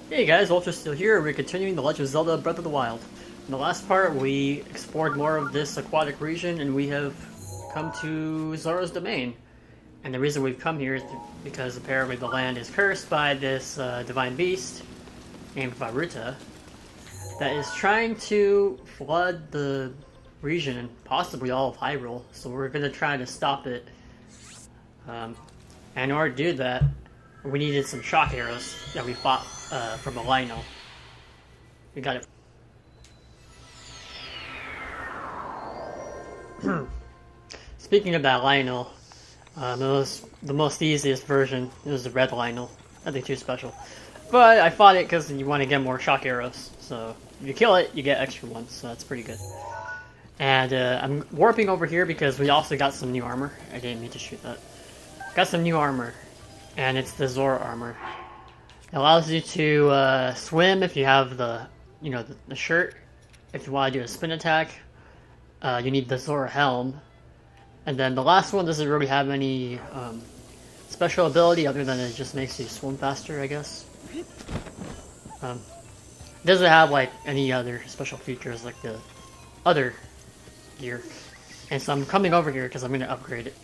Hey guys, Ultrasteel here. We're continuing the Legend of Zelda Breath of the Wild. In the last part, we explored more of this aquatic region, and we have come to Zora's domain. And the reason we've come here is because apparently the land is cursed by this divine beast named Vah Ruta that is trying to flood the region and possibly all of Hyrule. So we're going to try to stop it. And in order to do that, we needed some shock arrows that we fought from a LAKNA. We got it. Speaking of that LAKNA, the most easiest version. It was the red LAKNA. Nothing too special. But I fought it because you want to get more shock arrows. So if you kill it, you get extra ones. So that's pretty good. And I'm warping over here because we also got some new armor. I didn't mean to shoot that. Got some new armor. And it's the Zora armor. It allows you to swim if you have the shirt. If you want to do a spin attack, you need the Zora helm. And then the last one doesn't really have any special ability other than it just makes you swim faster, I guess. It doesn't have like any other special features like the other gear. And so I'm coming over here because I'm going to upgrade it.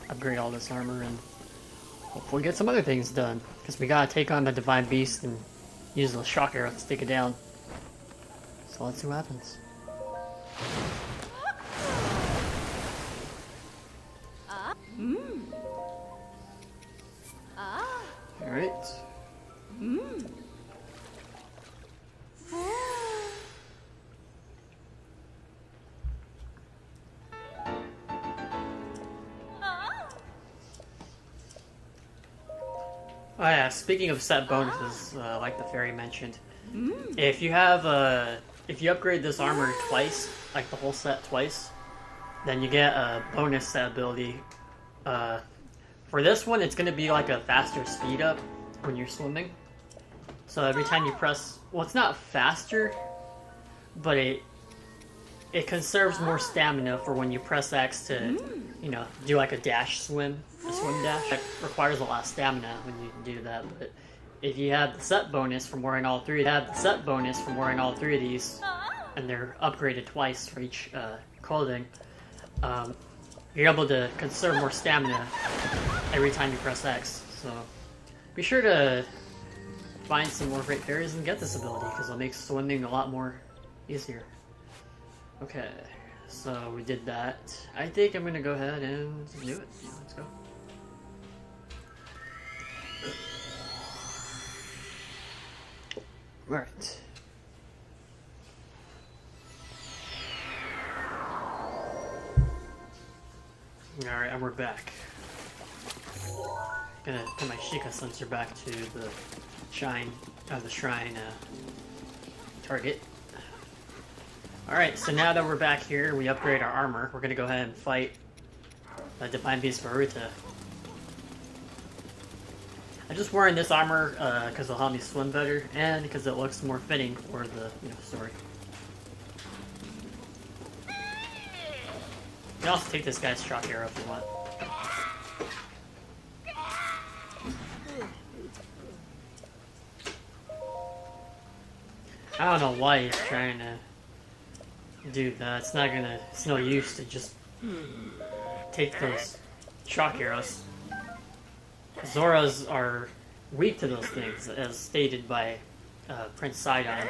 Upgrade all this armor and hopefully get some other things done, because we gotta take on the Divine Beast and use the shock arrow to take it down. So let's see what happens. Alright. Oh yeah, speaking of set bonuses, like the fairy mentioned, if you upgrade this armor twice, like the whole set twice, then you get a bonus set ability. For this one, it's going to be like a faster speed up when you're swimming. So every time you press, well, it's not faster, but it conserves more stamina for when you press X to, do like a dash swim. A swim dash that requires a lot of stamina when you do that, but if you have the set bonus from wearing all three, of these, and they're upgraded twice for each clothing, you're able to conserve more stamina every time you press X. So be sure to find some more great fairies and get this ability, because it'll make swimming a lot more easier. Okay, so we did that. I think I'm gonna go ahead and do it. Yeah, let's go. Right. Alright, and we're back. Gonna put my Sheikah sensor back to the shrine target. Alright, so now that we're back here, we upgrade our armor. We're gonna go ahead and fight Divine Beast Vah Ruta. I'm just wearing this armor because it'll help me swim better, and because it looks more fitting for the story. You can also take this guy's shock arrow if you want. I don't know why he's trying to do that. It's no use to just take those shock arrows. Zoras are weak to those things, as stated by Prince Sidon.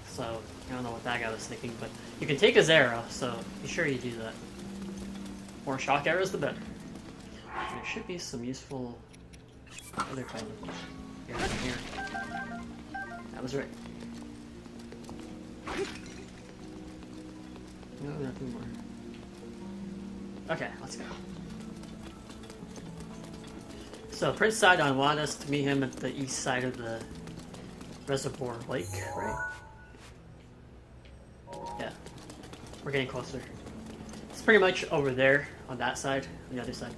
So, I don't know what that guy was thinking, but you can take his arrow, so be sure you do that. More shock arrows, the better. There should be some useful other kind of arrows in here. That was right. No, nothing more. Okay, let's go. So Prince Sidon wanted us to meet him at the east side of the reservoir lake, right? Yeah. We're getting closer. It's pretty much over there, on that side, on the other side.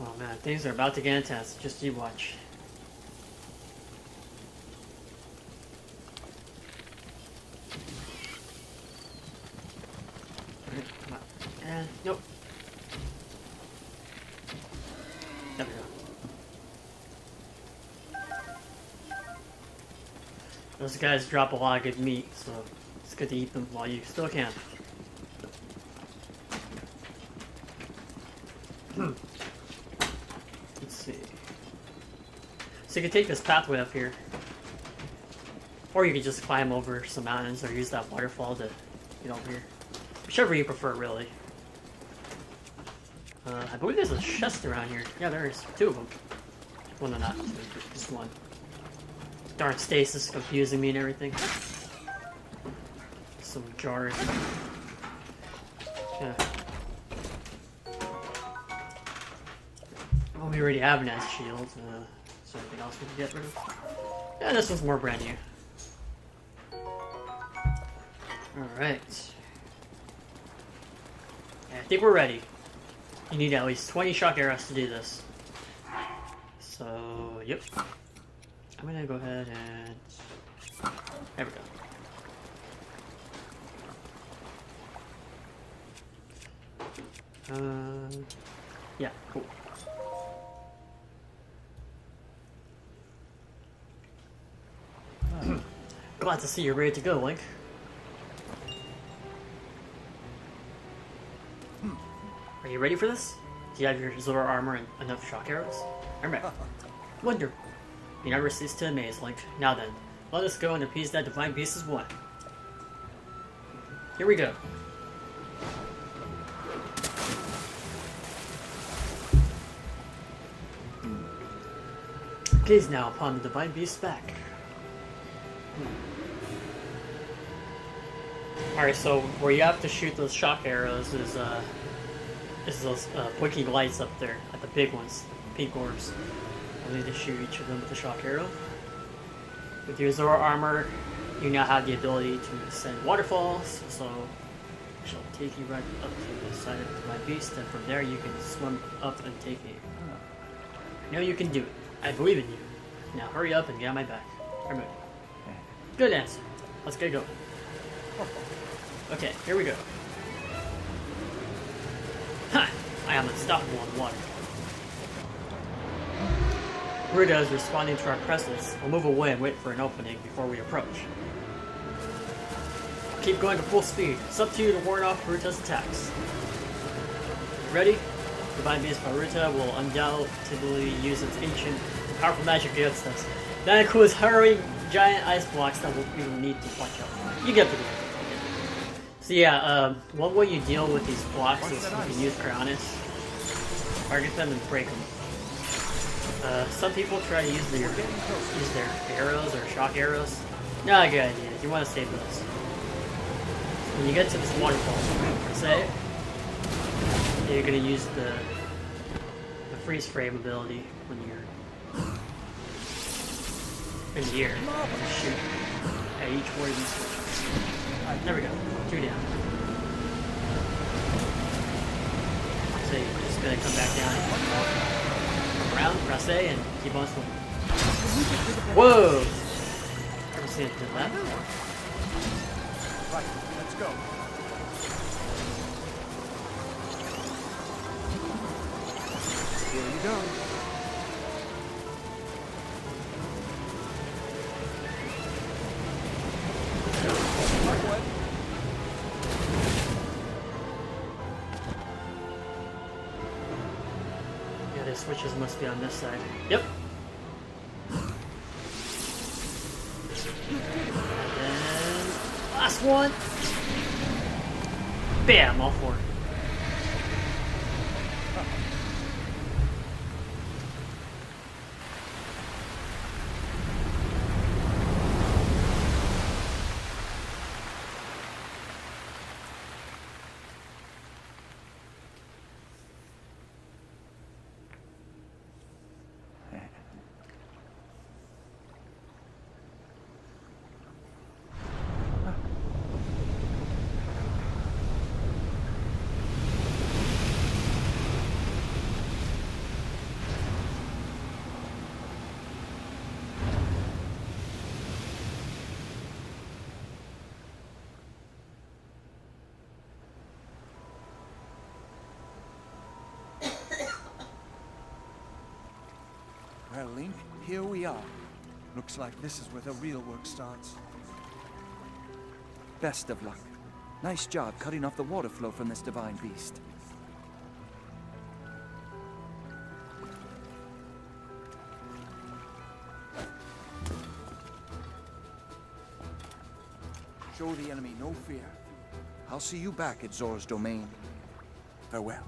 Oh man, things are about to get intense. Just you watch. Alright, come on. And nope. There we go. Those guys drop a lot of good meat, so it's good to eat them while you still can. Let's see. So you can take this pathway up here. Or you can just climb over some mountains or use that waterfall to get over here. Whichever you prefer, really. I believe there's a chest around here. Yeah, there is. 2 of them. Well, no, not 2. Just 1. Darn stasis confusing me and everything. Some jars. Yeah. Well, we already have an ice shield. Is there anything else we can get rid of? Yeah, this one's more brand new. Alright. Yeah, I think we're ready. You need at least 20 shock arrows to do this. So, yep. I'm gonna go ahead and... There we go. Yeah, cool. Glad to see you're ready to go, Link. Are you ready for this? Do you have your Zora armor and enough shock arrows? I'm ready. Wonder. You never cease to amaze, Link. Now then, let us go and appease that Divine Beast as one. Here we go. Gaze now upon the Divine Beast's back. Alright, so where you have to shoot those shock arrows is those blinking lights up there, at the big ones, pink orbs. You'll need to shoot each of them with a shock arrow. With your Zora armor, you now have the ability to ascend waterfalls, so I shall take you right up to the side of the Divine Beast, and from there you can swim up and take me. I know you can do it. I believe in you. Now hurry up and get on my back. I'm ready. Good answer. Let's get going. Okay, here we go. Ha! I am unstoppable in water. Ruta is responding to our presence. We'll move away and wait for an opening before we approach. Keep going at full speed. It's up to you to ward off Ruta's attacks. Ready? Divine Beast Vah Ruta will undoubtedly use its ancient and powerful magic against us. That includes hurrying giant ice blocks that we will need to watch out for. You get the deal. So yeah, one way you deal with these blocks is you can use Piranhas, target them and break them. Some people try to use their arrows or shock arrows. Not a good idea. You want to save those. When you get to this waterfall, say you're gonna use the freeze frame ability when you're in the air. Shoot at each one of these switches. There we go. 2 down. So you're just gonna come back down and come around, press A, and keep on swimming. Whoa! Never seen it do that. Right, let's go. Here you go. Yeah, the switches must be on this side. Yep. And then last one. Bam! All 4. Well, Link, here we are. Looks like this is where the real work starts. Best of luck. Nice job cutting off the water flow from this Divine Beast. Show the enemy no fear. I'll see you back at Zor's domain. Farewell.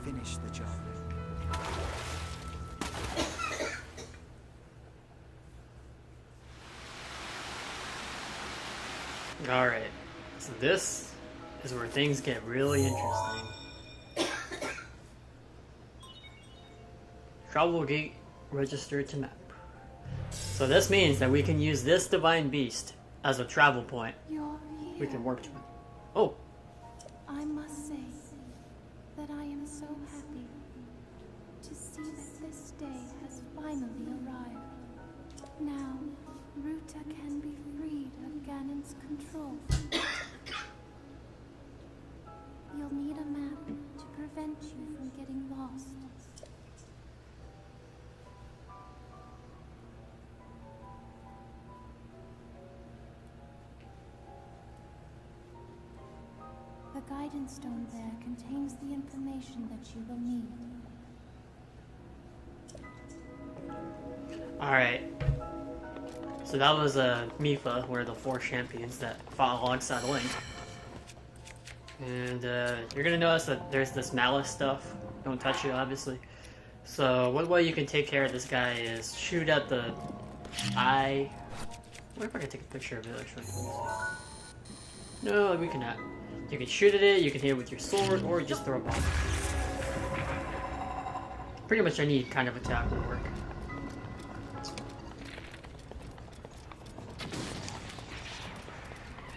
Finish the job. Alright, so this is where things get really interesting. Travel gate registered to map. So this means that we can use this Divine Beast as a travel point. You're here. We can warp to it. Oh, I must say that I am so happy to see that this day has finally arrived. Now, Ruta can be freed of Ganon's control. You'll need a map to prevent you from getting lost. The guidance stone there contains the information that you will need. alright. So that was Mipha, one of the 4 champions that fought alongside Link. And you're gonna notice that there's this malice stuff. Don't touch it, obviously. So one way you can take care of this guy is shoot at the eye. What if I can take a picture of it actually? No, we cannot. You can shoot at it, you can hit it with your sword, or just throw a bomb. Pretty much any kind of attack will work.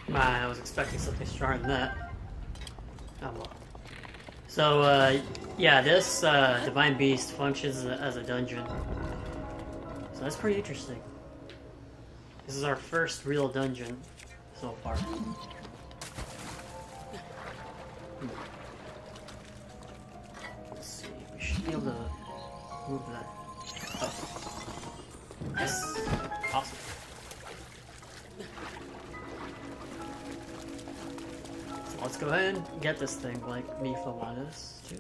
Man, I was expecting something stronger than that. Oh well. So, yeah, this Divine Beast functions as a dungeon. So that's pretty interesting. This is our first real dungeon so far. Let's see, we should be able to move that up. Yes! Awesome. So let's go ahead and get this thing like Mipha wanted us to.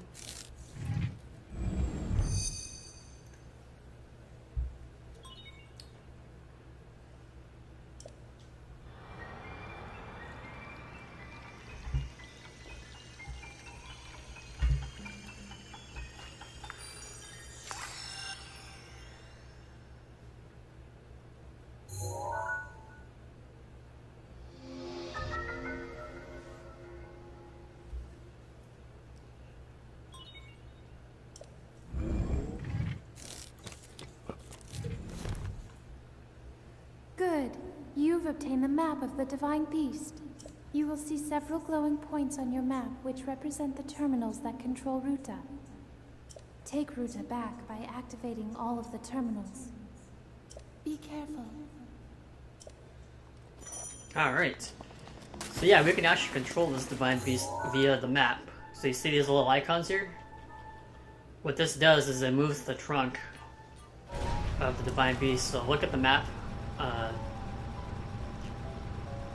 Good. You've obtained the map of the Divine Beast. You will see several glowing points on your map which represent the terminals that control Ruta. Take Ruta back by activating all of the terminals. Be careful. Alright. So yeah, we can actually control this Divine Beast via the map. So you see these little icons here? What this does is it moves the trunk of the Divine Beast. So look at the map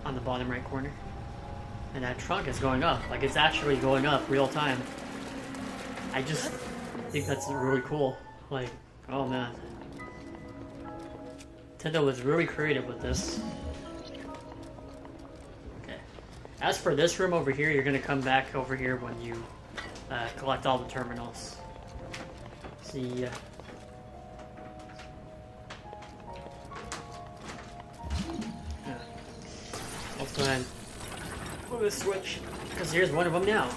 on the bottom right corner. And that trunk is going up. Like, it's actually going up real time. I just think that's really cool. Like, oh man. Nintendo was really creative with this. Okay. As for this room over here, you're gonna come back over here when you collect all the terminals. See. Let's go ahead and pull this switch, because here's one of them now.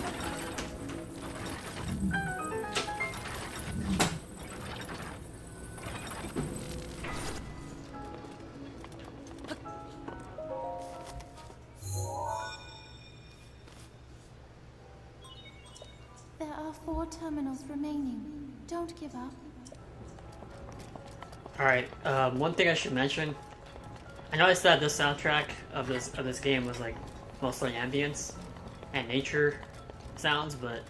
4 terminals remaining. Don't give up. Alright, one thing I should mention. I noticed that the soundtrack of this game was like mostly ambience and nature sounds, but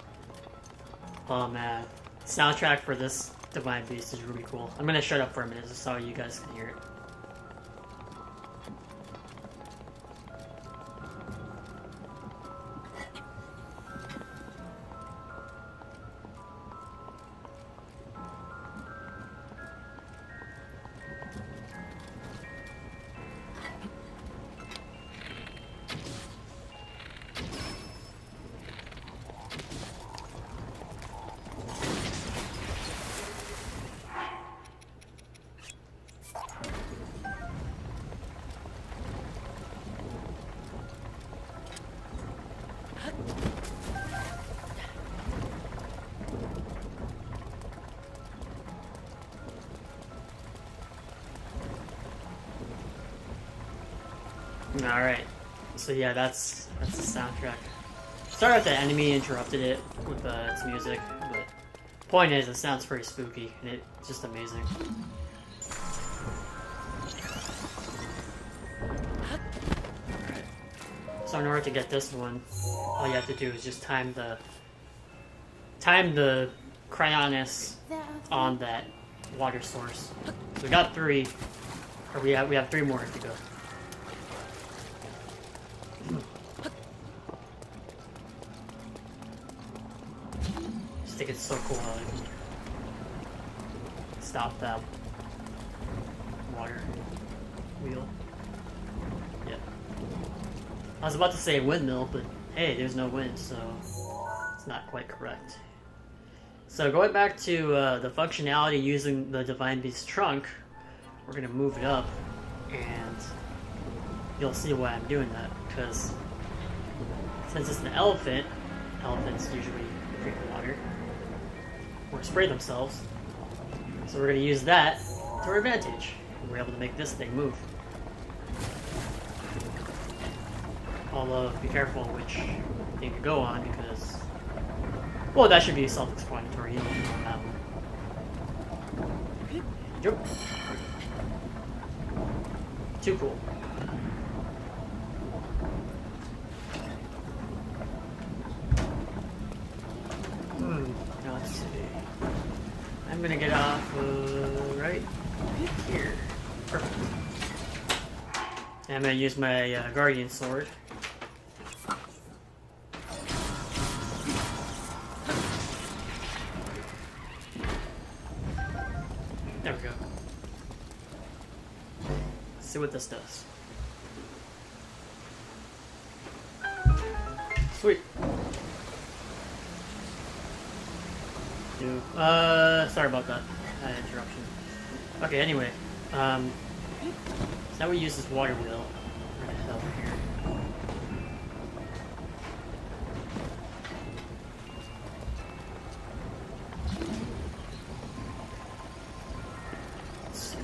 oh man, soundtrack for this Divine Beast is really cool. I'm gonna shut up for a minute just so you guys can hear it. Alright, so yeah, that's the soundtrack. Sorry if the enemy interrupted it with its music, but point is, it sounds pretty spooky, and it's just amazing. Alright, so in order to get this one, all you have to do is just time the cryonis on that water source. So we got 3, or we have 3 more to go. I think it's so cool how I can stop that water wheel. Yeah. I was about to say windmill, but hey, there's no wind, so it's not quite correct. So going back to the functionality using the Divine Beast trunk, we're gonna move it up, and you'll see why I'm doing that, because since it's an elephant, elephants usually drink water or spray themselves, so we're going to use that to our advantage. We're able to make this thing move. Although, be careful which thing to go on, because, well, that should be self-explanatory. You don't know that one. Jump. Too cool. Now let's see. I'm gonna get off right here. Perfect. And I'm gonna use my guardian sword. There we go. Let's see what this does. Sweet. Sorry about that interruption. Okay, anyway, so now we use this water wheel. We're gonna head over here. Let's see.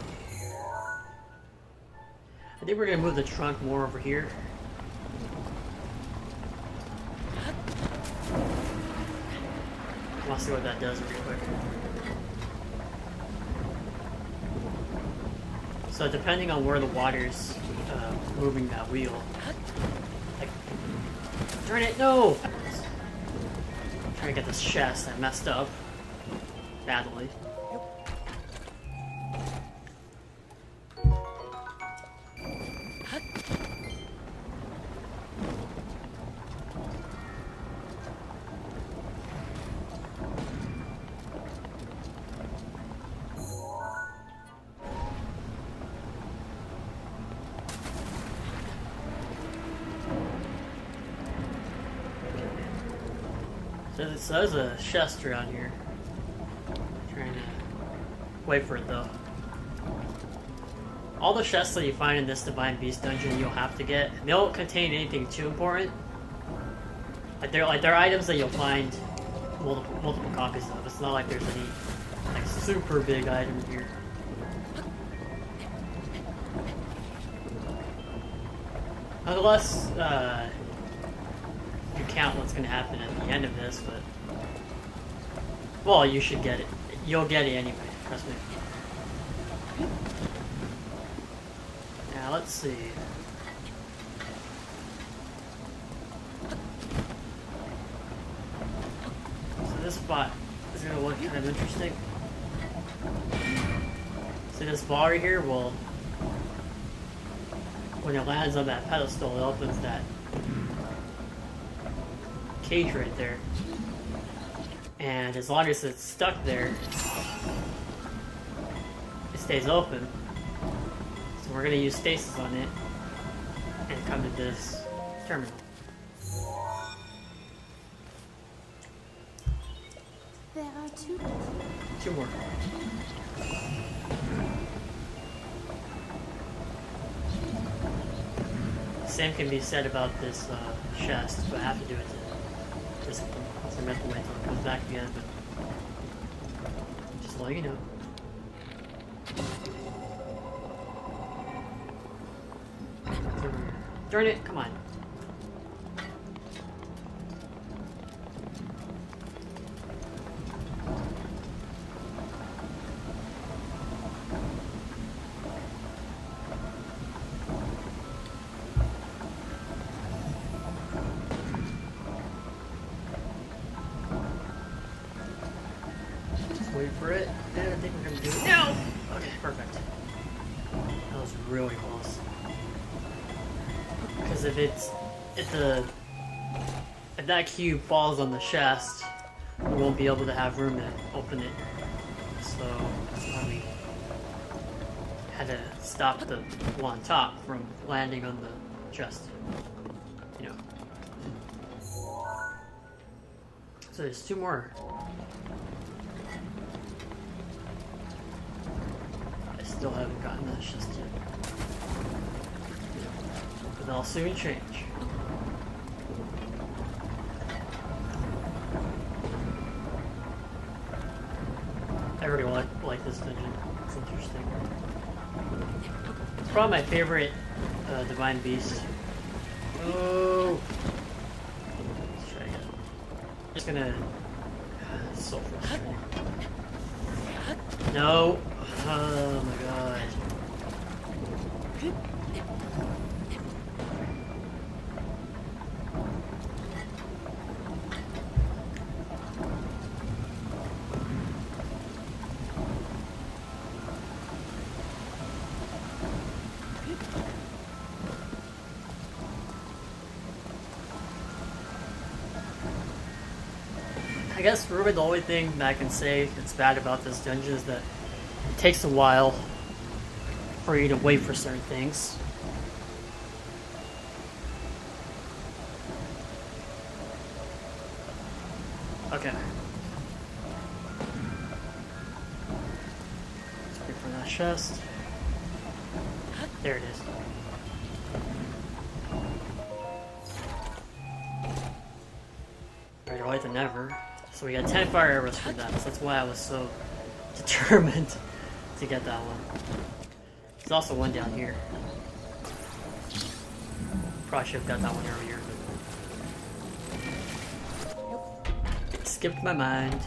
I think we're gonna move the trunk more over here. I'll see what that does real quick. So depending on where the water's moving that wheel, like, darn it, no! I'm trying to get this chest that messed up badly. So there's a chest around here. Trying to wait for it though. All the chests that you find in this Divine Beast dungeon you'll have to get. They don't contain anything too important. They're items that you'll find multiple copies of. It's not like there's any like super big item here. Unless you count what's going to happen at the end of this, but Well, you should get it. You'll get it anyway, trust me. Now, let's see. So this spot is going to look kind of interesting. See this ball right here? Well, when it lands on that pedestal, it opens that cage right there. And as long as it's stuck there, it stays open. So we're going to use stasis on it and come to this terminal. There are two. Two more. Same can be said about this chest, but I have to do it to this one. So I meant to wait until it comes back again, but just to let you know. Darn it, come on. Wait for it. I think we're gonna do it now. Okay, perfect. That was really close. Because if that cube falls on the chest, we won't be able to have room to open it. So that's why we had to stop the one on top from landing on the chest. You know. So there's two more. Still haven't gotten that just yet. But that'll soon change. I really like this dungeon. It's interesting. It's probably my favorite Divine Beast. Oh! Let's try again. Just gonna... It's so frustrating. No! Oh my god. I guess really the only thing that I can say that's bad about this dungeon is that it takes a while for you to wait for certain things. Okay. Let's wait for that chest. There it is. Better late than never. So we got 10 fire arrows for that, so that's why I was so determined to get that one. There's also one down here. Probably should have got that one earlier, but skipped my mind.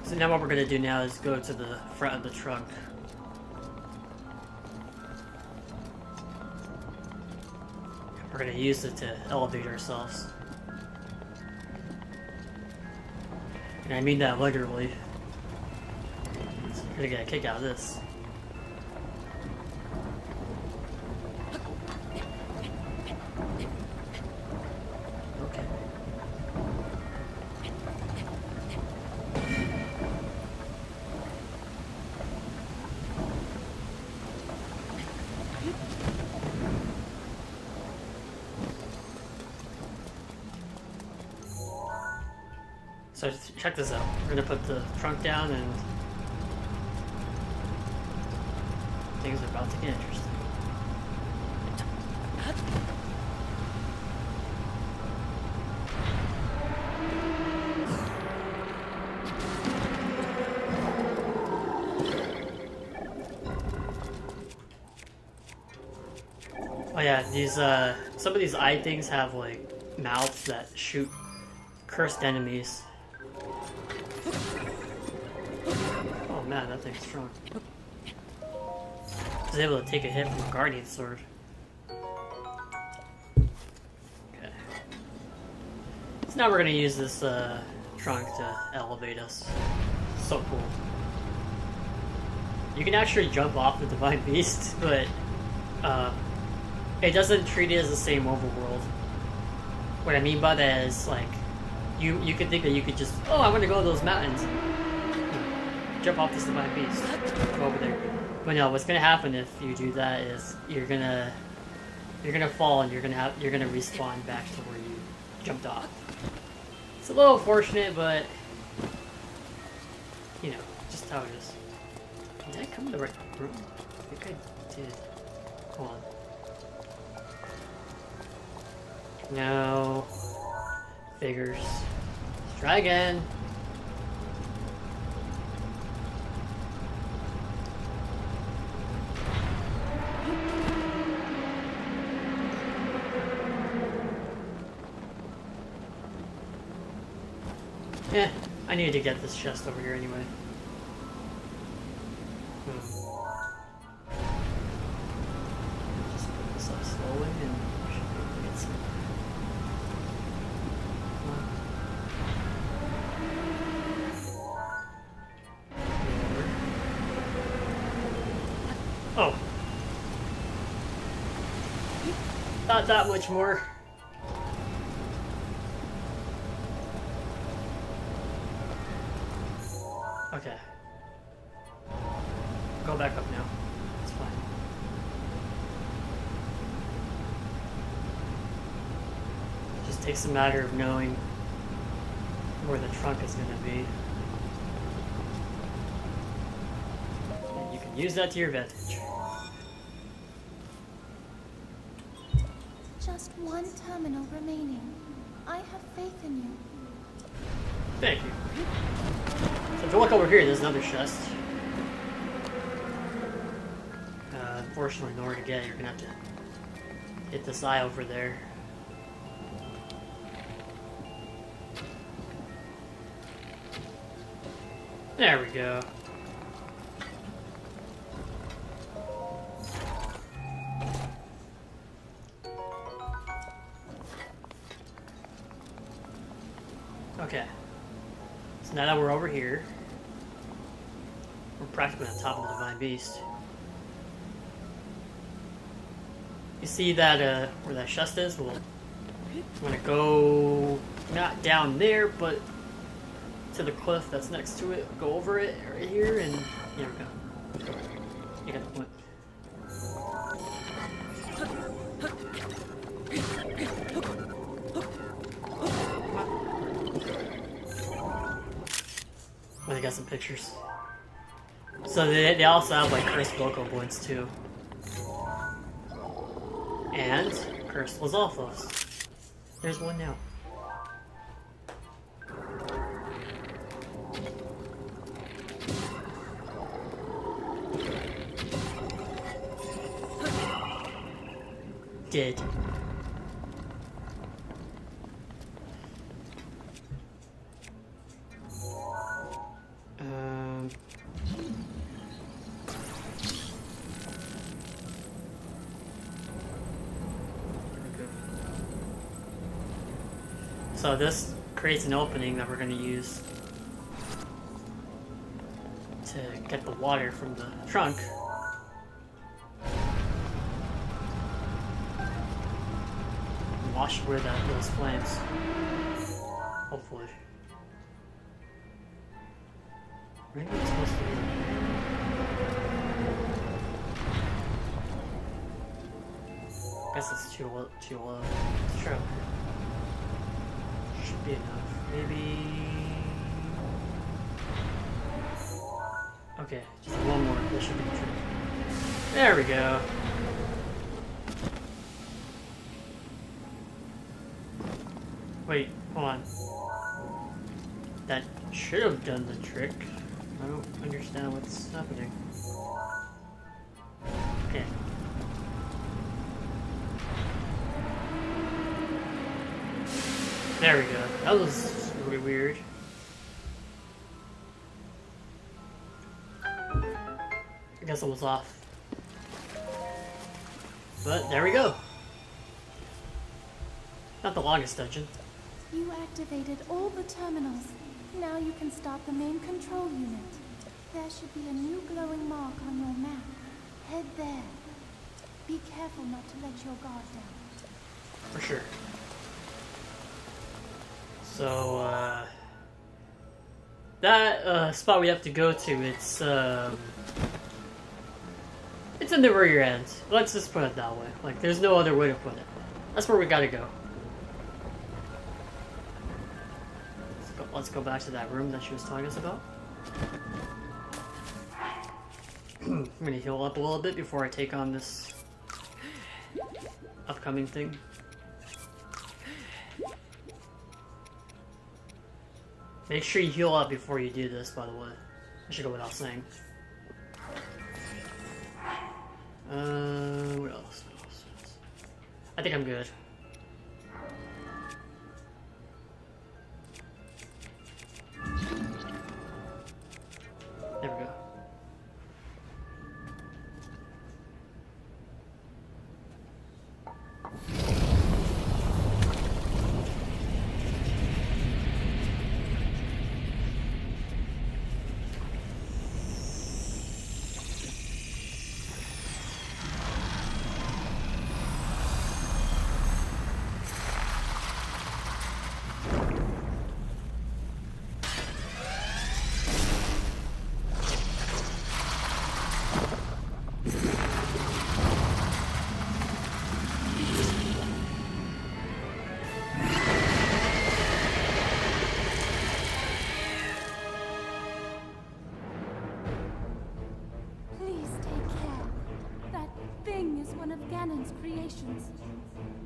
So now what we're gonna do now is go to the front of the trunk. We're gonna use it to elevate ourselves. And I mean that literally. So we're gonna get a kick out of this. Okay. So check this out. We're gonna put the trunk down and things are about to get interesting. yeah, these some of these eye things have like mouths that shoot cursed enemies. Oh man, that thing's strong. I was able to take a hit from a guardian sword. Okay. So now we're gonna use this trunk to elevate us. So cool. You can actually jump off the Divine Beast, but it doesn't treat it as the same overworld. What I mean by that is, like, you could think that you could just, oh, I want to go to those mountains. Jump off this Divine Beast. Go over there. But no, what's gonna happen if you do that is you're gonna fall and you're gonna respawn back to where you jumped off. It's a little unfortunate, but you know, just how it is. Did I come to the right room? I think I did. Hold on. No. Figures. Let's try again. Yeah, I needed to get this chest over here anyway. Just put this up slowly and we should be able to get some. Oh. Not that much more. Okay. Go back up now. It's fine. It just takes a matter of knowing where the trunk is going to be. And you can use that to your advantage. Just one terminal remaining. I have faith in you. Thank you. So if you look over here, there's another chest. Unfortunately, in order to get it, you're gonna have to hit this eye over there. There we go. Okay. So now that we're over here, we're practically on top of the Divine Beast. You see that where that chest is? Well, I'm gonna go not down there, but to the cliff that's next to it. Go over it right here, and here we go. You got the point. Well, they got some pictures. So they also have like cursed vocal points too. And cursed Lizalfos. There's one now. Dead. So this creates an opening that we're going to use to get the water from the trunk. And wash away those flames. Hopefully. Maybe it's supposed to be. I guess it's too low. Let's try. Should be enough. Maybe. Okay, just one more. This should be the trick. There we go. Wait, hold on. That should have done the trick. I don't understand what's happening. Okay. There we go. That was really weird. I guess it was off. But there we go. Not the longest dungeon. You activated all the terminals. Now you can start the main control unit. There should be a new glowing mark on your map. Head there. Be careful not to let your guard down. For sure. So, that spot we have to go to, it's in the rear end. Let's just put it that way. Like, there's no other way to put it. That's where we gotta go. Let's go back to that room that she was telling us about. I'm gonna heal up a little bit before I take on this upcoming thing. Make sure you heal up before you do this, by the way. I should go without saying. What else? I think I'm good. There we go.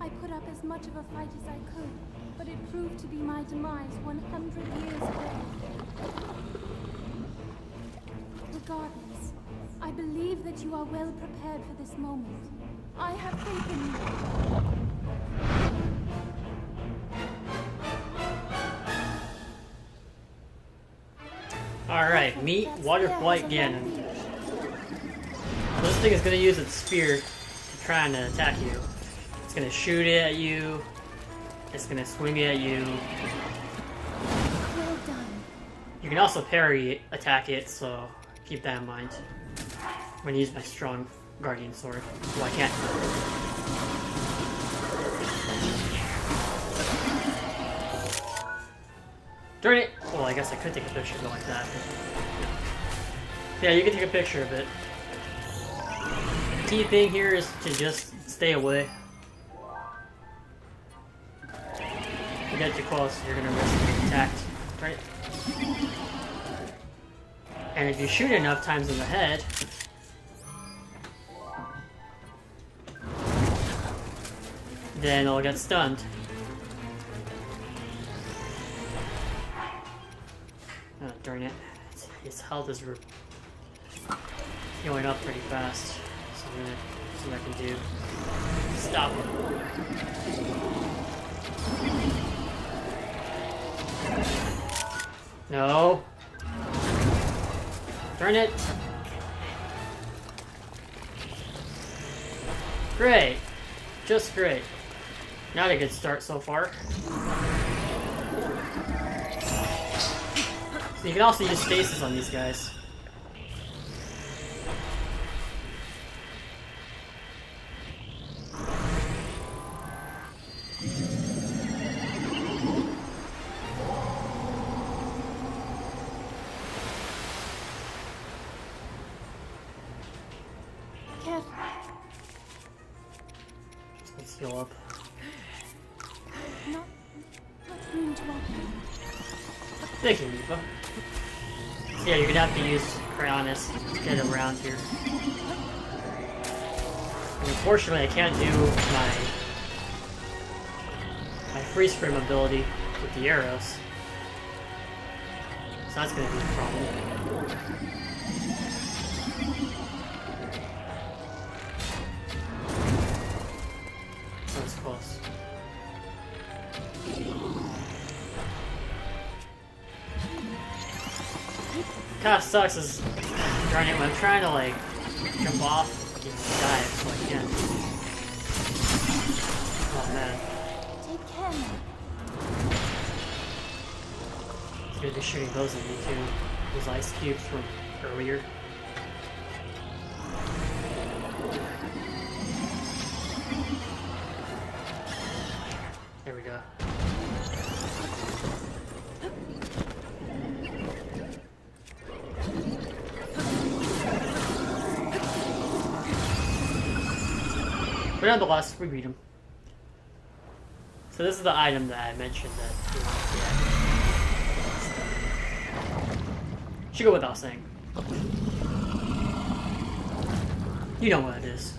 I put up as much of a fight as I could, but it proved to be my demise 100 years ago. Regardless, I believe that you are well prepared for this moment. I have faith in you. Alright, meet Water Flight Ganon. This thing is going to use its spear to try and attack you. It's going to shoot it at you. It's going to swing it at you. Well done. You can also parry attack it, so keep that in mind. I'm going to use my strong guardian sword. Well, I can't. Darn it! Well, I guess I could take a picture of it like that. But yeah, you can take a picture of it. The key thing here is to just stay away. If you get too close, you're gonna risk being attacked, right? And if you shoot enough times in the head, then it'll get stunned. Oh, darn it. His health is healing up pretty fast. So I'm gonna see what I can do. Stop him. No. Darn it. Great. Just great. Not a good start so far. So you can also use stasis on these guys. Careful. Let's heal up. Not much room to open. Thank you, Mifa. Yeah, you're gonna have to use Cryonis to get around here. And unfortunately, I can't do my freeze frame ability with the arrows. So that's gonna be a problem. That was close. Kinda sucks is darn it when I'm trying to like jump off and dive, so I can't. Oh man. Take care now. It's gonna be shooting those at me too. Those ice cubes from earlier. There we go. But nonetheless, we beat him. So this is the item that I mentioned that you want to get. Should go without saying. You know what it is.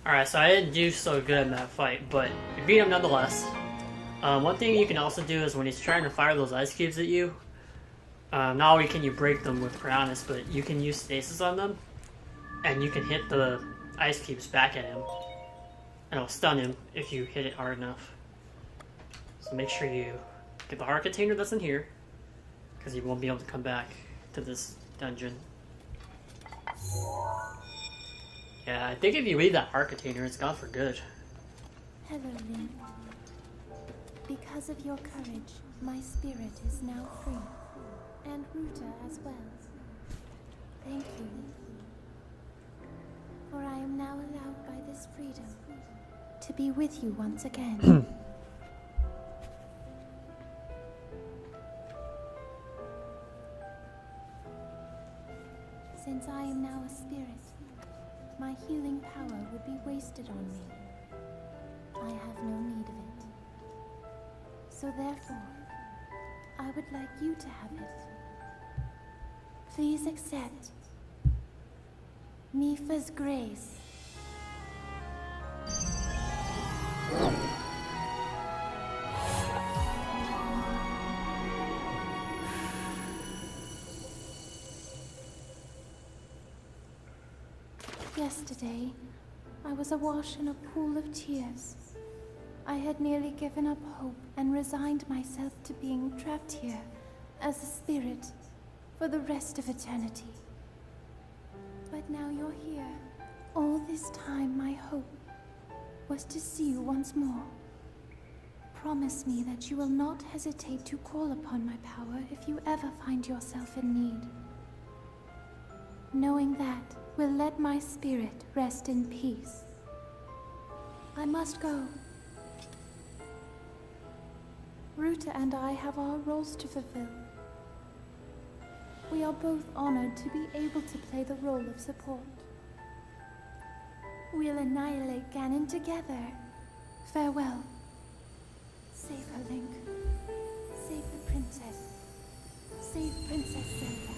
Alright, so I didn't do so good in that fight, but we beat him nonetheless. One thing you can also do is when he's trying to fire those ice cubes at you, not only can you break them with Cryonis, but you can use stasis on them, and you can hit the ice cubes back at him, and it'll stun him if you hit it hard enough. So make sure you get the heart container that's in here, because you won't be able to come back to this dungeon. Yeah, I think if you leave that heart container, it's gone for good. Hello, Link. Because of your courage, my spirit is now free. And Ruta as well. Thank you. For I am now allowed by this freedom to be with you once again. Since I am now a spirit, my healing power would be wasted on me. I have no need of it. So therefore, I would like you to have it. Please accept Mifa's grace. Yesterday, I was awash in a pool of tears. I had nearly given up hope and resigned myself to being trapped here as a spirit for the rest of eternity. But now you're here. All this time, my hope was to see you once more. Promise me that you will not hesitate to call upon my power if you ever find yourself in need. Knowing that will let my spirit rest in peace. I must go. Ruta and I have our roles to fulfill. We are both honored to be able to play the role of support. We'll annihilate Ganon together. Farewell. Save her, Link. Save the princess. Save Princess Zelda.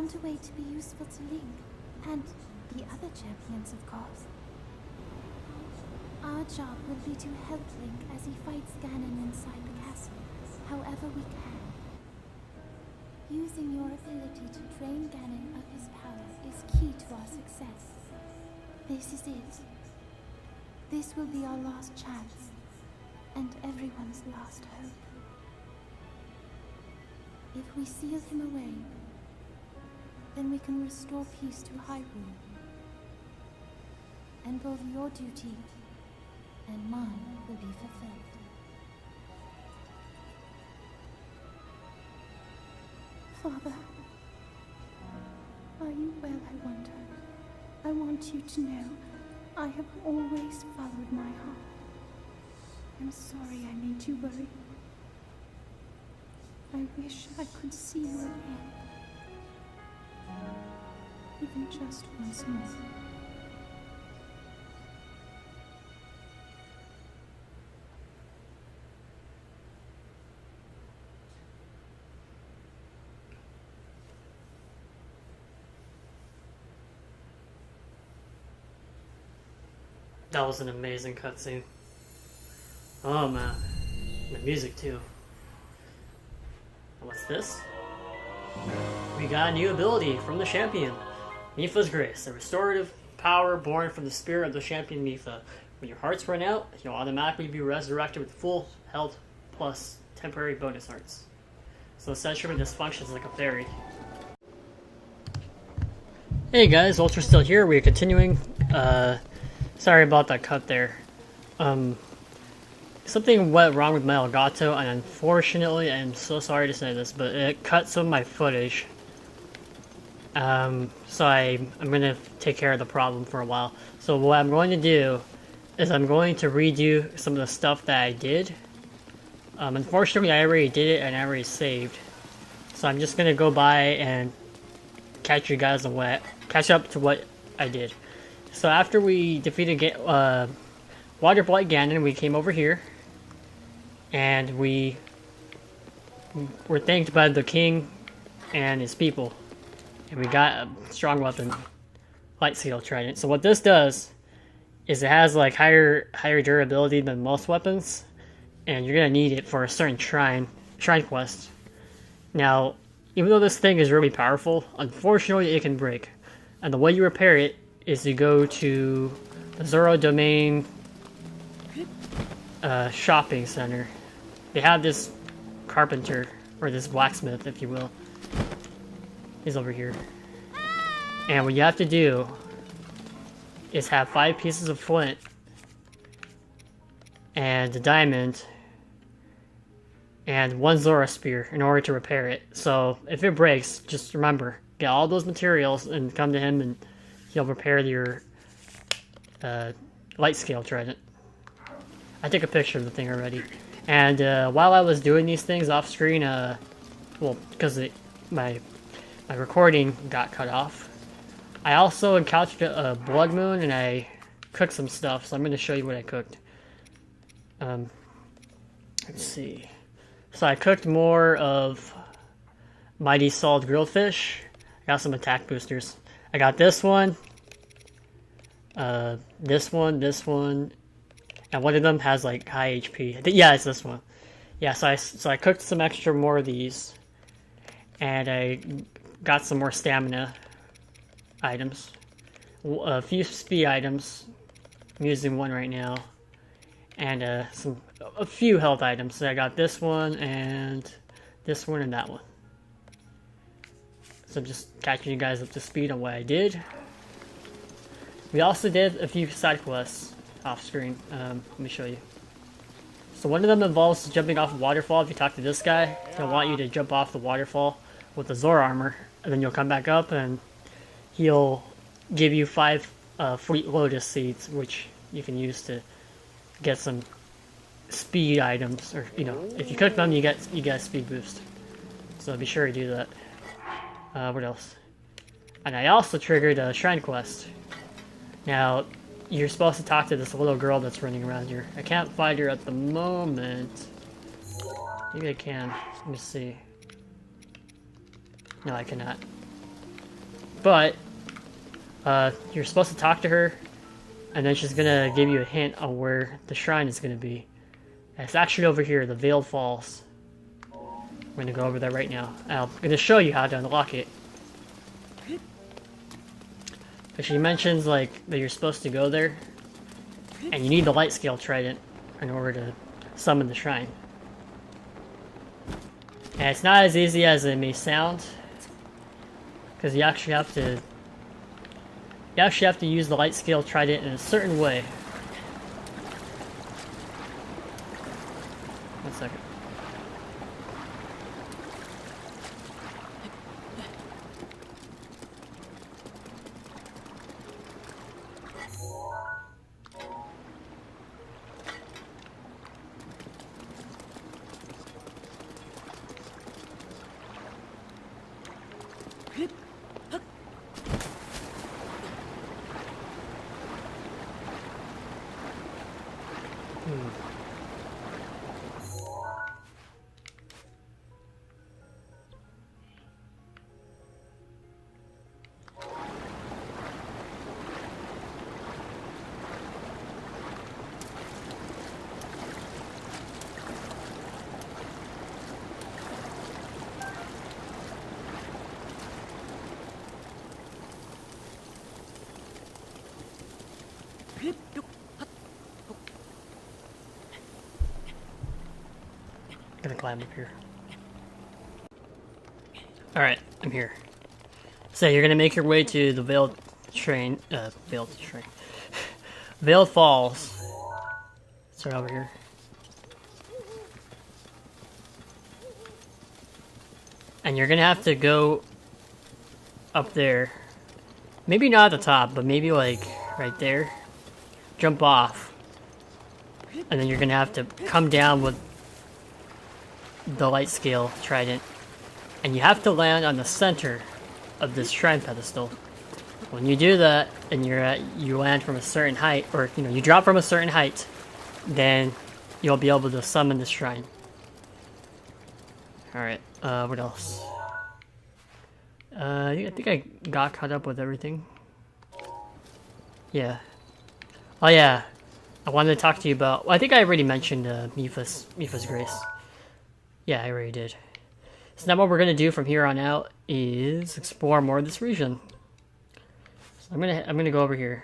found a way to be useful to Link, and the other champions, of course. Our job will be to help Link as he fights Ganon inside the castle, however we can. Using your ability to drain Ganon of his power is key to our success. This is it. This will be our last chance, and everyone's last hope. If we seal him away, then we can restore peace to Hyrule. And both your duty and mine will be fulfilled. Father, are you well, I wonder? I want you to know I have always followed my heart. I'm sorry I made you worry. I wish I could see you again. Even just once more. That was an amazing cutscene. Oh man, the music too. What's this? We got a new ability from the champion, Mipha's Grace, a restorative power born from the spirit of the champion Mipha. When your hearts run out, you'll automatically be resurrected with full health plus temporary bonus hearts. So essentially this functions like a fairy. Hey guys, Ultrasteel here. We're continuing. Sorry about that cut there. Something went wrong with my Elgato, and unfortunately, I'm so sorry to say this, but it cut some of my footage. So I'm gonna take care of the problem for a while. So what I'm going to do is I'm going to redo some of the stuff that I did. Unfortunately, I already did it and I already saved. So I'm just gonna go by and catch you guys on what, catch up to what I did. So after we defeated Water Blight Ganon, we came over here, and we were thanked by the king and his people, and we got a strong weapon, Lightscale Trident. So what this does is it has like higher durability than most weapons, and you're gonna need it for a certain shrine quest. Now, even though this thing is really powerful, unfortunately it can break, and the way you repair it is to go to the Zoro Domain shopping center. They have this carpenter, or this blacksmith, if you will. He's over here. And what you have to do is have 5 pieces of flint and a diamond and 1 Zora spear in order to repair it. So if it breaks, just remember, get all those materials and come to him, and he'll repair your Lightscale Trident. I took a picture of the thing already. And while I was doing these things off screen, well, because my recording got cut off, I also encountered a blood moon, and I cooked some stuff, so I'm going to show you what I cooked. Let's see. So I cooked more of Mighty Salt Grilled Fish. I got some attack boosters. I got this one, this one, and one of them has like high HP. Yeah, it's this one. Yeah, so I cooked some extra more of these, and I got some more stamina items, a few speed items. I'm using one right now, and a few health items. So I got this one and this one and that one. So I'm just catching you guys up to speed on what I did. We also did a few side quests off screen. Let me show you. So one of them involves jumping off a waterfall. If you talk to this guy, he'll want you to jump off the waterfall with the Zora armor, and then you'll come back up and he'll give you 5 Fleet Lotus seeds, which you can use to get some speed items, or if you cook them, you get a speed boost. So be sure to do that. What else? And I also triggered a shrine quest. Now, you're supposed to talk to this little girl that's running around here. I can't find her at the moment. Maybe I can. Let me see. No, I cannot. But you're supposed to talk to her, and then she's gonna give you a hint on where the shrine is gonna be. And it's actually over here, the Veiled Falls. I'm gonna go over there right now. I'm gonna show you how to unlock it. But she mentions like that you're supposed to go there, and you need the light scale trident in order to summon the shrine. And it's not as easy as it may sound, because you actually have to use the light scale trident in a certain way. One second. Gonna climb up here. Alright, I'm here. So you're gonna make your way to the Veiled Falls. Start over here. And you're gonna have to go up there. Maybe not at the top, but maybe like right there. Jump off. And then you're gonna have to come down with the light scale trident, and you have to land on the center of this shrine pedestal. When you do that, and you land from a certain height, or you drop from a certain height, then you'll be able to summon the shrine. All right. What else? I think I got caught up with everything. Yeah. Oh yeah. I wanted to talk to you about. Well, I think I already mentioned Mipha's Grace. Yeah, I already did. So now what we're gonna do from here on out is explore more of this region. So I'm gonna go over here.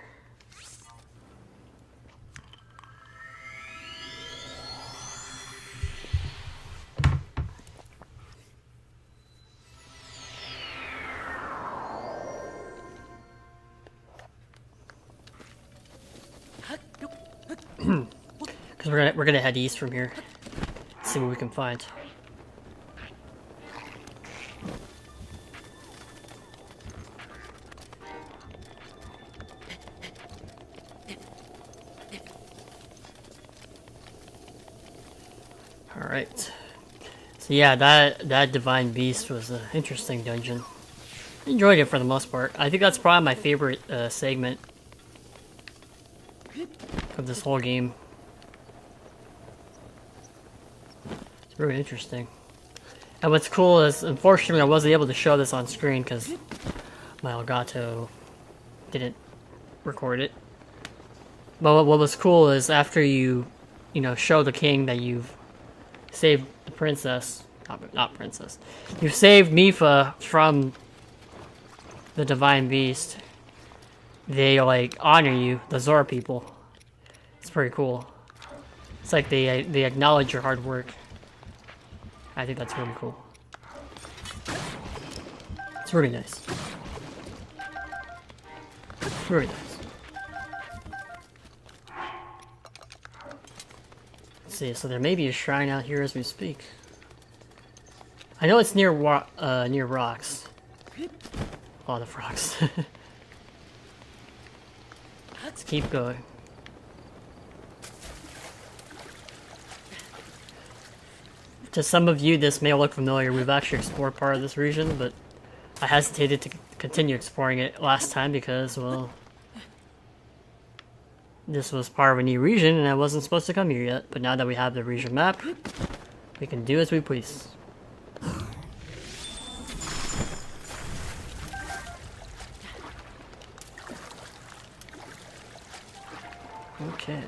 Because we're gonna head east from here. See what we can find. Alright. So yeah, that Divine Beast was an interesting dungeon. Enjoyed it for the most part. I think that's probably my favorite segment of this whole game. It's really interesting. And what's cool is, unfortunately, I wasn't able to show this on screen because my Elgato didn't record it. But what was cool is after you show the king that you've saved the princess, not princess, you've saved Mipha from the Divine Beast, they honor you, the Zora people. It's pretty cool. It's like they acknowledge your hard work. I think that's really cool. It's really nice. It's really nice. Let's see, so there may be a shrine out here as we speak. I know it's near rocks. A lot of rocks. Let's keep going. To some of you, this may look familiar. We've actually explored part of this region, but I hesitated to continue exploring it last time because, well, this was part of a new region and I wasn't supposed to come here yet. But now that we have the region map, we can do as we please. Okay.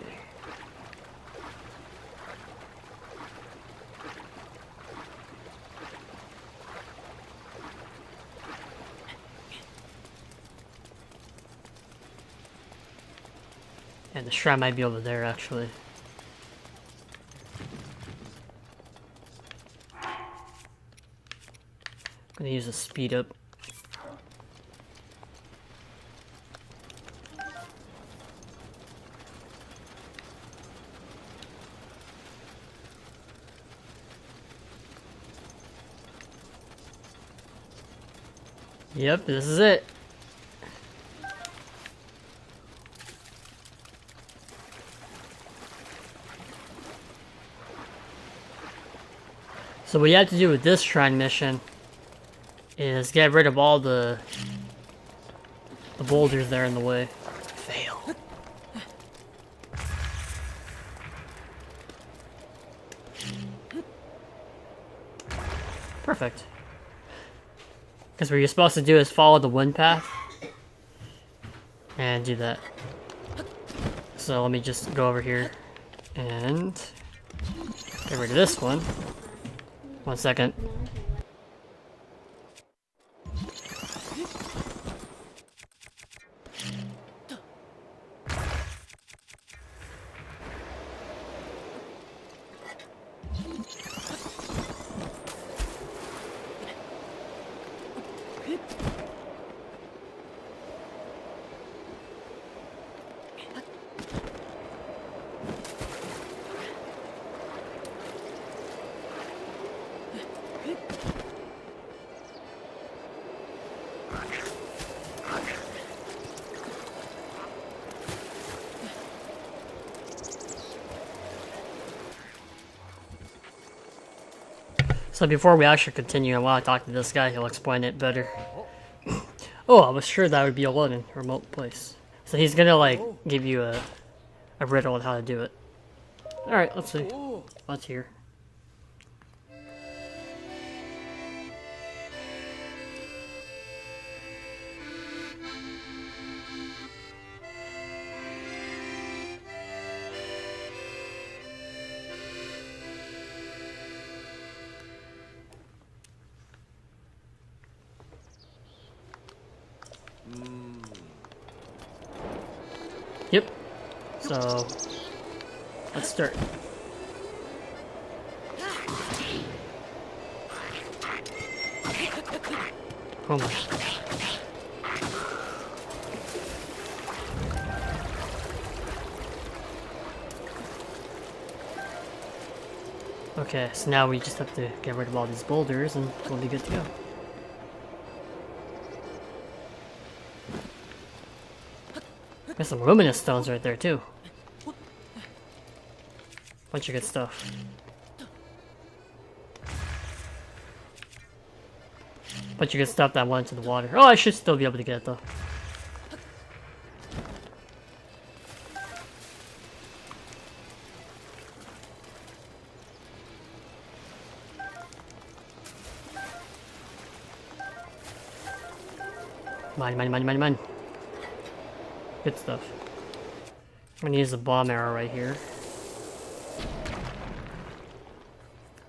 And the shrine might be over there, actually. I'm gonna use a speed up. Yep, this is it. So what you have to do with this shrine mission is get rid of all the boulders there in the way. Fail. Perfect. Because what you're supposed to do is follow the wind path and do that. So let me just go over here and get rid of this one. 1 second. So before we actually continue, I want to talk to this guy. He'll explain it better. Oh, I was sure that would be 11, remote place. So he's gonna like give you a riddle on how to do it. All right, let's see. Let's hear. Yep. So let's start. Oh my. Okay, so now we just have to get rid of all these boulders and we'll be good to go. There's some luminous stones right there too. Bunch of good stuff. Bunch of good stuff that went into the water. Oh, I should still be able to get it though. Mine. Good stuff. I'm gonna use the bomb arrow right here.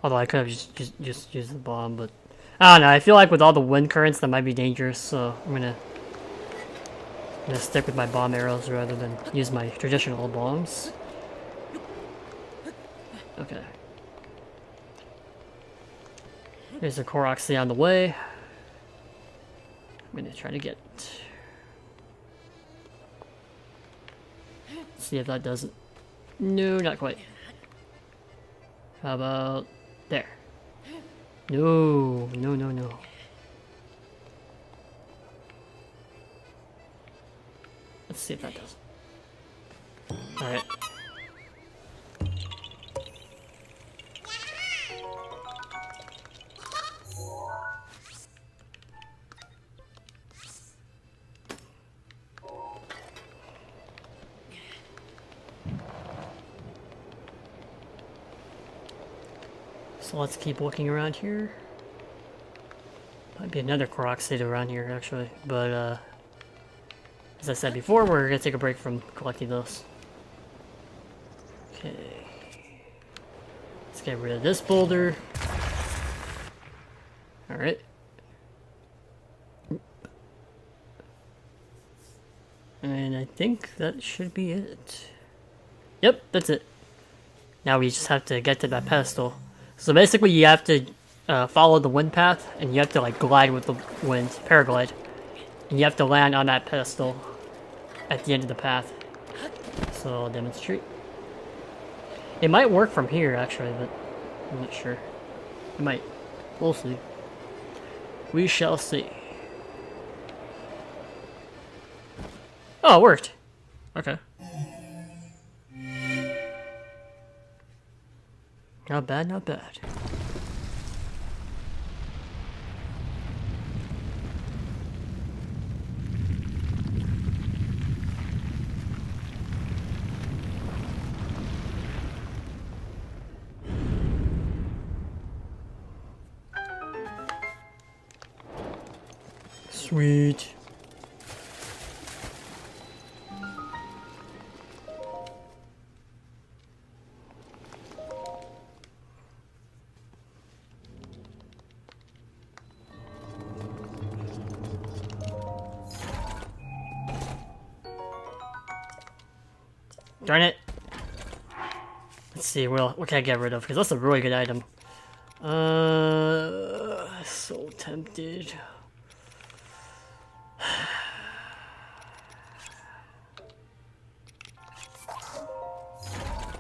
Although I could have just used the bomb, but I don't know. I feel like with all the wind currents, that might be dangerous. So I'm gonna stick with my bomb arrows rather than use my traditional bombs. Okay. There's a ROKEE on the way. I'm gonna try to get. See if that doesn't. No, not quite. How about there? No. Let's see if that does. Alright. So let's keep looking around here. Might be another ROKEE around here actually, but as I said before, we're gonna take a break from collecting those. Okay. Let's get rid of this boulder. Alright. And I think that should be it. Yep, that's it. Now we just have to get to that pedestal. So basically you have to follow the wind path, and you have to like glide with the wind, paraglide. And you have to land on that pedestal at the end of the path. So I'll demonstrate. It might work from here actually, but I'm not sure. It might. We'll see. We shall see. Oh, it worked. Okay. Not bad, not bad. Sweet. Darn it. Let's see, what can I get rid of? Because that's a really good item. So tempted.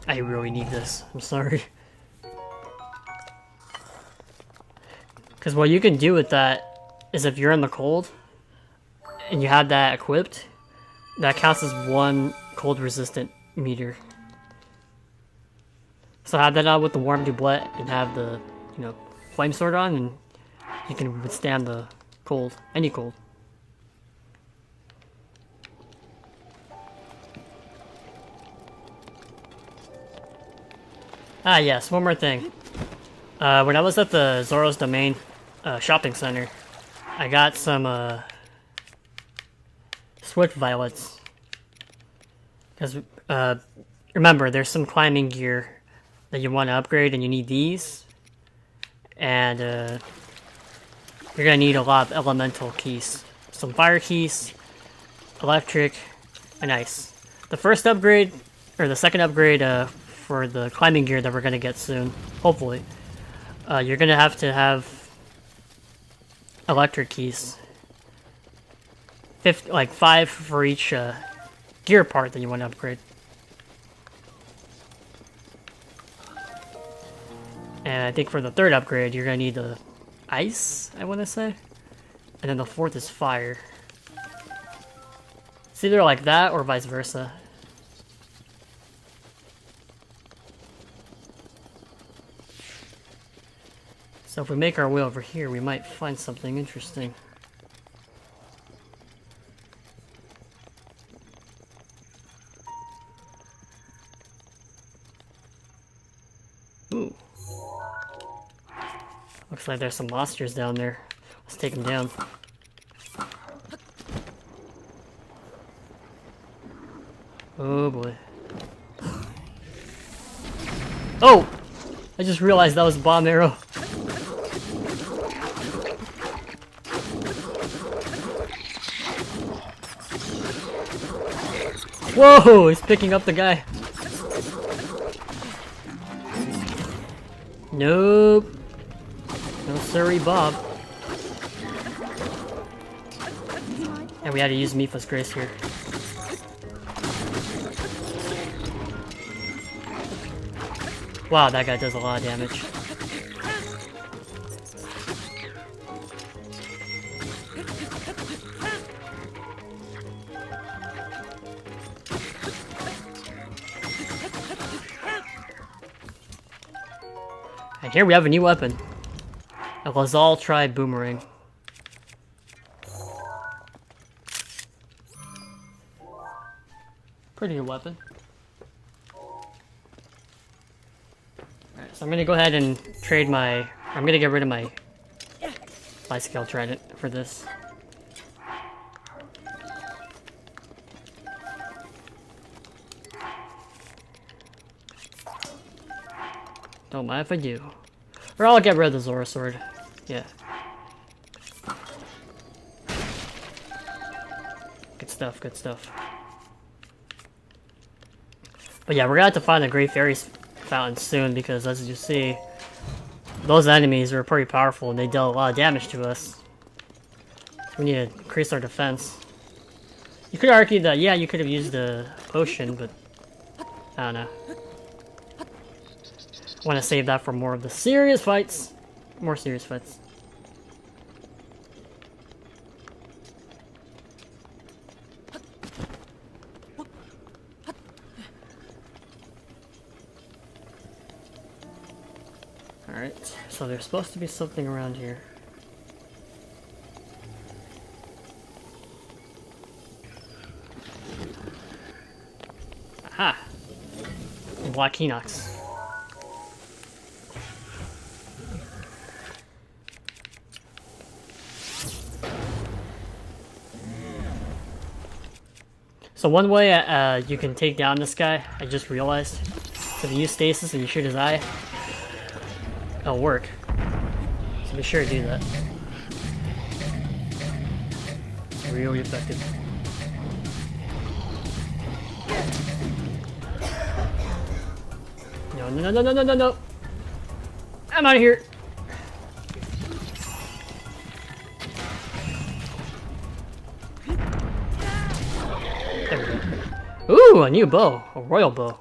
I really need this. I'm sorry. Because what you can do with that is if you're in the cold and you have that equipped, that counts as 1 cold resistant meter. So have that on with the warm doublet and have the, you know, flame sword on, and you can withstand the cold, any cold. Ah yes, one more thing. When I was at the Zoro's Domain shopping center, I got some Swift Violets. Because, remember, there's some climbing gear that you want to upgrade, and you need these. And, you're gonna need a lot of elemental keys. Some fire keys, electric, and ice. The first upgrade, or the second upgrade, for the climbing gear that we're gonna get soon, hopefully, you're gonna have to have electric keys. 5 for each, gear part that you want to upgrade. And I think for the third upgrade, you're gonna need the ice, I want to say. And then the fourth is fire. It's either like that or vice versa. So if we make our way over here, we might find something interesting. Ooh. Looks like there's some monsters down there. Let's take them down. Oh boy. Oh! I just realized that was a bomb arrow. Whoa! He's picking up the guy. Nope. No sorry, Bob. And we had to use Mipha's Grace here. Wow, that guy does a lot of damage. And here we have a new weapon. A Lazal Tribe Boomerang. Pretty good weapon. Alright, so I'm gonna go ahead and trade my... I'm gonna get rid of my Bi-Scale Trident for this. Don't mind if I do. Or I'll get rid of the Zora sword. Yeah. Good stuff, good stuff. But yeah, we're gonna have to find the Great Fairy's Fountain soon because, as you see, those enemies are pretty powerful and they dealt a lot of damage to us. We need to increase our defense. You could argue that, yeah, you could have used the potion, but I don't know. I want to save that for more of the serious fights. More serious fights. Alright, so there's supposed to be something around here. Aha! Black Hinox. So one way you can take down this guy, I just realized, so if you use stasis and you shoot his eye, it'll work. So be sure to do that. Really effective. No, no, no, no, no, no, no! I'm out of here! There we go. Ooh, a new bow. A royal bow.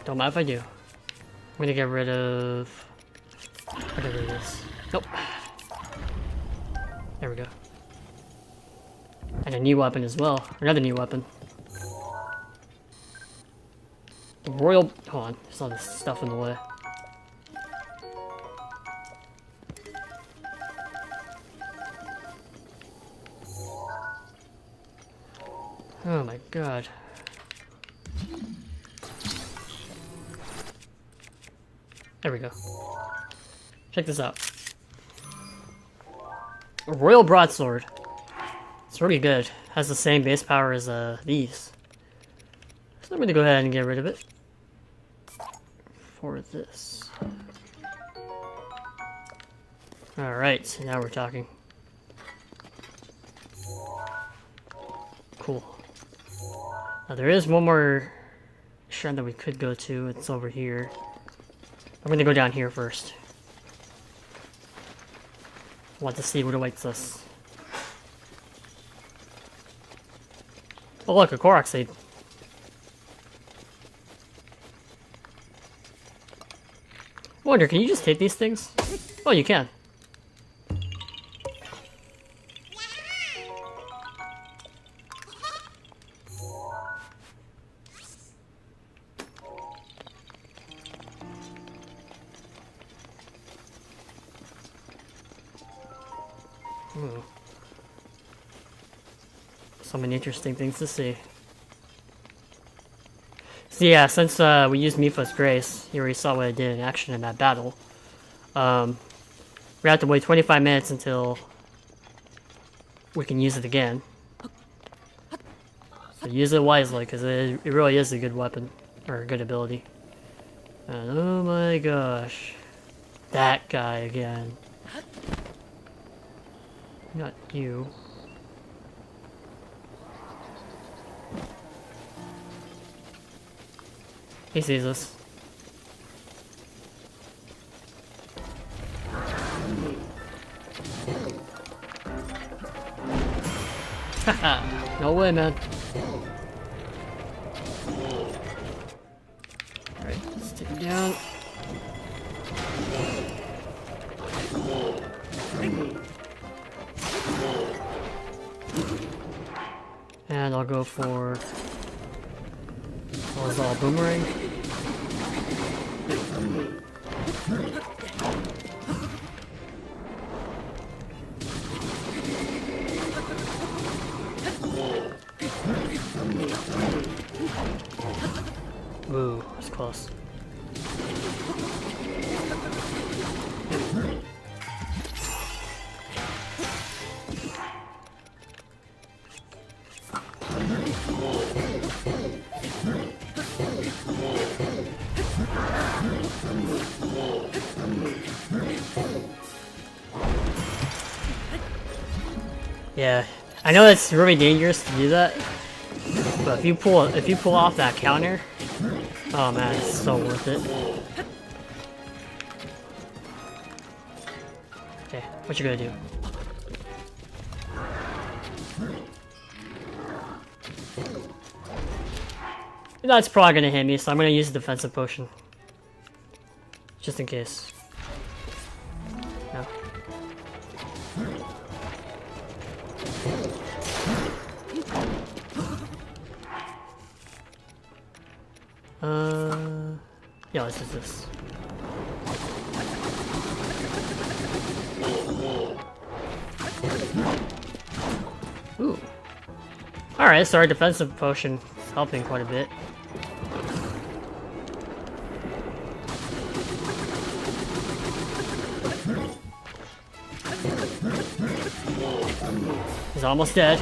Don't mind if I do. I'm gonna get rid of whatever it is. Nope. There we go. And a new weapon as well. Another new weapon. The royal... Hold on. There's all this stuff in the way. Oh my god. There we go. Check this out. A royal broadsword. It's really good. Has the same base power as these. So I'm gonna go ahead and get rid of it. For this. Alright, now we're talking. Cool. Now there is one more shrine that we could go to. It's over here. I'm gonna go down here first. Want to see what awaits us. Oh look, a Korok seed. I wonder, can you just take these things? Oh, you can. So many interesting things to see. So yeah, since we used Mipha's Grace, you already saw what it did in action in that battle. We have to wait 25 minutes until we can use it again. So use it wisely, because it really is a good weapon, or a good ability. And oh my gosh, that guy again. Not you. He sees us. Haha, no way, man. Alright, let's take him down. And I'll go for all boomerang. Ooh, that's close. Yeah, I know it's really dangerous to do that, but if you pull off that counter, oh man, it's so worth it. Okay, what you gonna do? That's probably gonna hit me, so I'm gonna use a defensive potion. Just in case. No. Yeah, let's do this. Ooh. Alright, so our defensive potion is helping quite a bit. He's almost dead.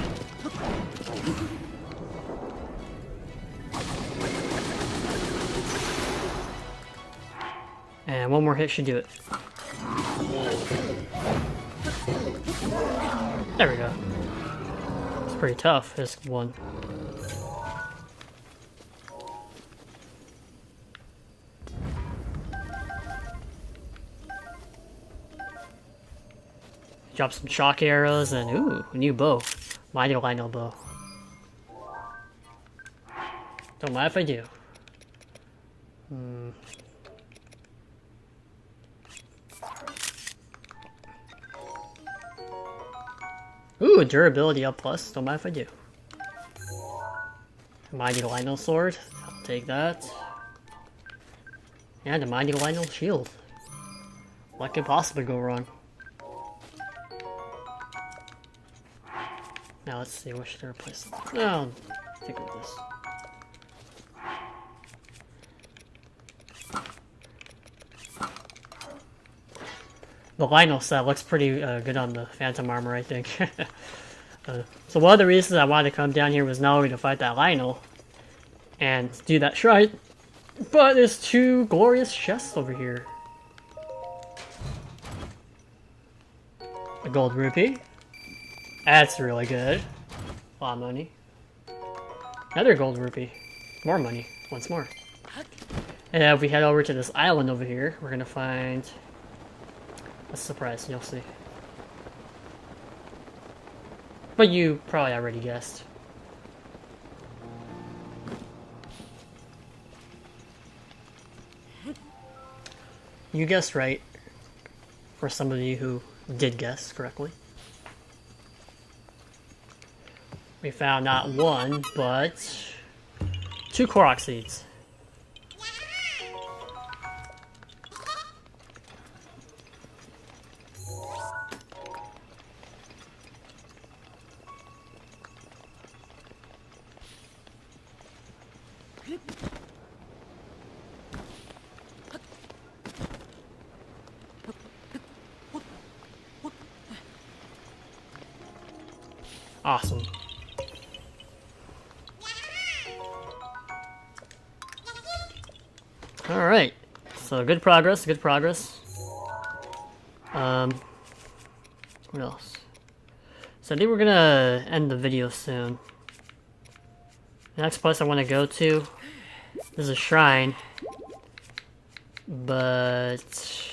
And one more hit should do it. There we go. It's pretty tough, this one. Drop some shock arrows and ooh, a new bow. Mighty Lino bow. Don't mind if I do. Ooh, durability up plus. Don't mind if I do. Mighty Lino sword. I'll take that. And a Mighty Lino shield. What could possibly go wrong? Now let's see, what should I replace? No, think of this. The Lino set looks pretty good on the Phantom armor, I think. So one of the reasons I wanted to come down here was not only to fight that Lino and do that shrine, but there's two glorious chests over here. A gold rupee. That's really good. A lot of money. Another gold rupee. More money. Once more. And if we head over to this island over here, we're gonna find a surprise, you'll see. But you probably already guessed. You guessed right. For some of you who did guess correctly. We found not one, but 2 Korok seeds. Awesome. Alright, so good progress, good progress. What else? So I think we're gonna end the video soon. The next place I want to go to is a shrine, but it's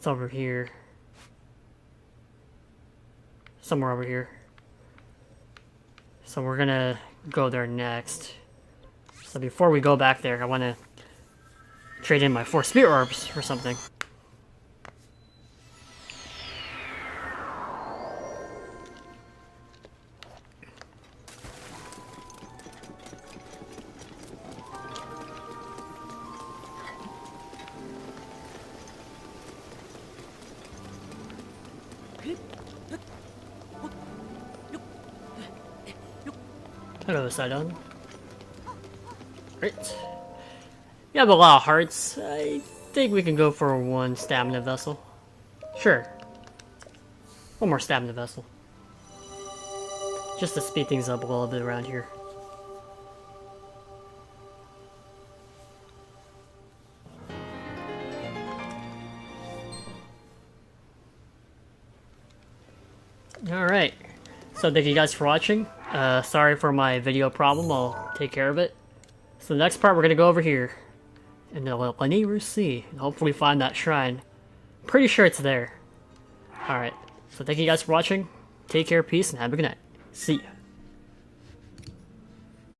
over here. Somewhere over here. So we're gonna go there next. So before we go back there, I want to trade in my 4 spirit orbs for something. Hello, Sidon. Great. We have a lot of hearts. I think we can go for 1 stamina vessel. Sure. 1 more stamina vessel. Just to speed things up a little bit around here. Alright. So thank you guys for watching. Sorry for my video problem, I'll take care of it. So the next part we're gonna go over here. In the LAKNA Sea, and hopefully find that shrine. Pretty sure it's there. Alright. So thank you guys for watching. Take care, peace, and have a good night. See ya.